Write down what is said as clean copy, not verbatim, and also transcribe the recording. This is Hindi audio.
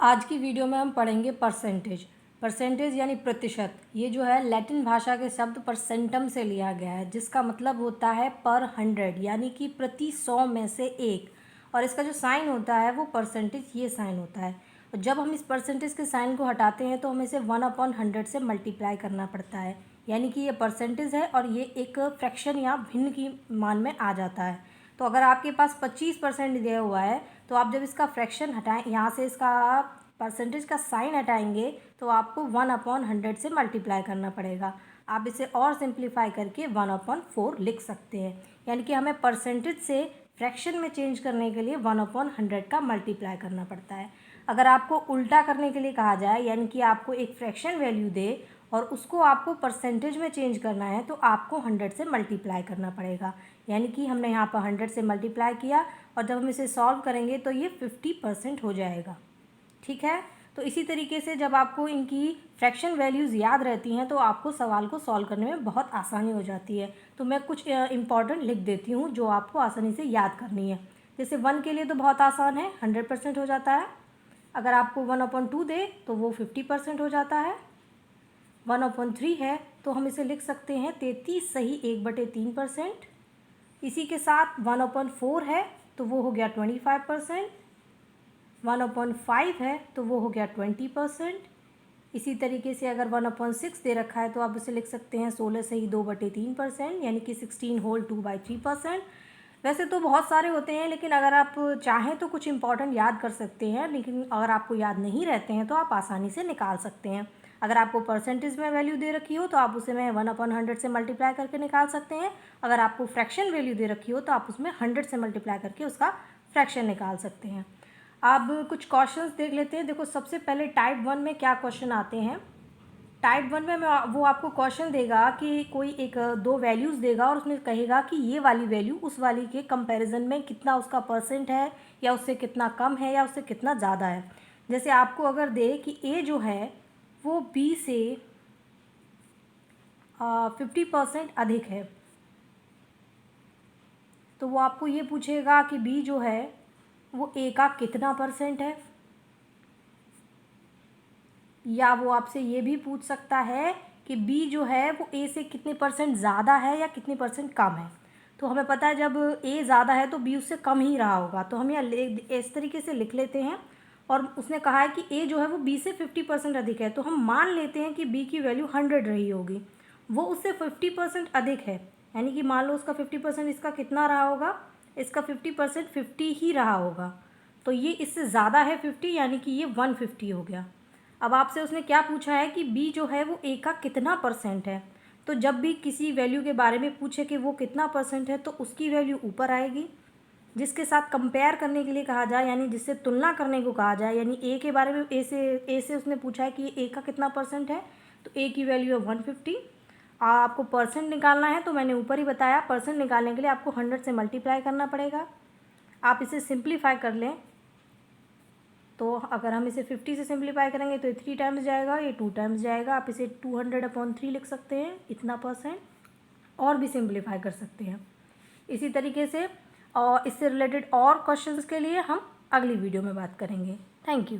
आज की वीडियो में हम पढ़ेंगे परसेंटेज। परसेंटेज यानी प्रतिशत। ये जो है लैटिन भाषा के शब्द परसेंटम से लिया गया है, जिसका मतलब होता है पर 100, यानी कि प्रति 100 में से एक। और इसका जो साइन होता है वो परसेंटेज ये साइन होता है। और जब हम इस परसेंटेज के साइन को हटाते हैं तो हमें इसे 1/100 से मल्टीप्लाई करना पड़ता है, यानी कि ये परसेंटेज है और ये एक फ्रैक्शन या भिन्न की मान में आ जाता है। तो अगर आपके पास 25% दिया हुआ है तो आप जब इसका फ्रैक्शन हटाएं, यहाँ से इसका परसेंटेज का साइन हटाएंगे तो आपको 1/100 से मल्टीप्लाई करना पड़ेगा। आप इसे और सिंप्लीफाई करके 1/4 लिख सकते हैं, यानी कि हमें परसेंटेज से फ्रैक्शन में चेंज करने के लिए 1/100 का मल्टीप्लाई करना पड़ता है। अगर आपको उल्टा करने के लिए कहा जाए, यानी कि आपको एक फ्रैक्शन वैल्यू दे और उसको आपको परसेंटेज में चेंज करना है, तो आपको 100 से मल्टीप्लाई करना पड़ेगा। यानी कि हमने यहाँ पर 100 से मल्टीप्लाई किया और जब हम इसे सॉल्व करेंगे तो ये 50% हो जाएगा। ठीक है, तो इसी तरीके से जब आपको इनकी फ्रैक्शन वैल्यूज़ याद रहती हैं तो आपको सवाल को सॉल्व करने में बहुत आसानी हो जाती है। तो मैं कुछ इंपॉर्टेंट लिख देती हूँ जो आपको आसानी से याद करनी है। जैसे 1 के लिए तो बहुत आसान है, 100% हो जाता है। अगर आपको 1/2 दे तो वो 50% हो जाता है। 1/3 है तो हम इसे लिख सकते हैं 33 सही 1/3%। इसी के साथ 1/4 है तो वो हो गया 25%। 1/5 है तो वो हो गया 20%। इसी तरीके से अगर 1/6 दे रखा है तो आप इसे लिख सकते हैं 16 सही 2/3%, यानी कि 16 होल 2/3%। वैसे तो बहुत सारे होते हैं, लेकिन अगर आप चाहें तो कुछ इंपॉर्टेंट याद कर सकते हैं, लेकिन अगर आपको याद नहीं रहते हैं तो आप आसानी से निकाल सकते हैं। अगर आपको परसेंटेज में वैल्यू दे रखी हो तो आप उसे में 1/100 से मल्टीप्लाई करके निकाल सकते हैं। अगर आपको फ्रैक्शन वैल्यू दे रखी हो तो आप उसमें 100 से मल्टीप्लाई करके उसका फ्रैक्शन निकाल सकते हैं। अब कुछ क्वेश्चंस देख लेते हैं। देखो, सबसे पहले टाइप 1 में क्या क्वेश्चन आते हैं। टाइप 1 में वो आपको क्वेश्चन देगा कि कोई एक दो वैल्यूज़ देगा और उसमें कहेगा कि ये वाली वैल्यू उस वाली के कंपैरिजन में कितना उसका परसेंट है, या उससे कितना कम है, या उससे कितना ज़्यादा है। जैसे आपको अगर दे कि ए जो है वो बी से 50% अधिक है, तो वो आपको ये पूछेगा कि बी जो है वो ए का कितना परसेंट है। या वो आपसे ये भी पूछ सकता है कि बी जो है वो ए से कितने परसेंट ज़्यादा है या कितने परसेंट कम है। तो हमें पता है जब ए ज़्यादा है तो बी उससे कम ही रहा होगा, तो हम यहाँ इस तरीके से लिख लेते हैं। और उसने कहा है कि ए जो है वो बी से 50% अधिक है, तो हम मान लेते हैं कि बी की वैल्यू 100 रही होगी, वो उससे 50% अधिक है। यानी कि मान लो उसका 50%, इसका कितना रहा होगा, इसका 50% 50 ही रहा होगा। तो ये इससे ज़्यादा है 50, यानी कि ये 150 हो गया। अब आपसे उसने क्या पूछा है कि बी जो है वो ए का कितना परसेंट है। तो जब भी किसी वैल्यू के बारे में पूछे कि वो कितना परसेंट है तो उसकी वैल्यू ऊपर आएगी। जिसके साथ कंपेयर करने के लिए कहा जाए, यानी जिससे तुलना करने को कहा जाए, यानी ए के बारे में ए से उसने पूछा है कि ए का कितना परसेंट है, तो ए की वैल्यू है 150। आपको परसेंट निकालना है तो मैंने ऊपर ही बताया, परसेंट निकालने के लिए आपको 100 से मल्टीप्लाई करना पड़ेगा। आप इसे सिंप्लीफाई कर लें तो अगर हम इसे 50 से सिंप्लीफाई करेंगे तो ये 3 टाइम्स जाएगा, ये 2 टाइम्स जाएगा। आप इसे 200/3 लिख सकते हैं, इतना परसेंट। और भी सिंप्लीफाई कर सकते हैं इसी तरीके से। और इससे रिलेटेड और क्वेश्चंस के लिए हम अगली वीडियो में बात करेंगे। Thank you.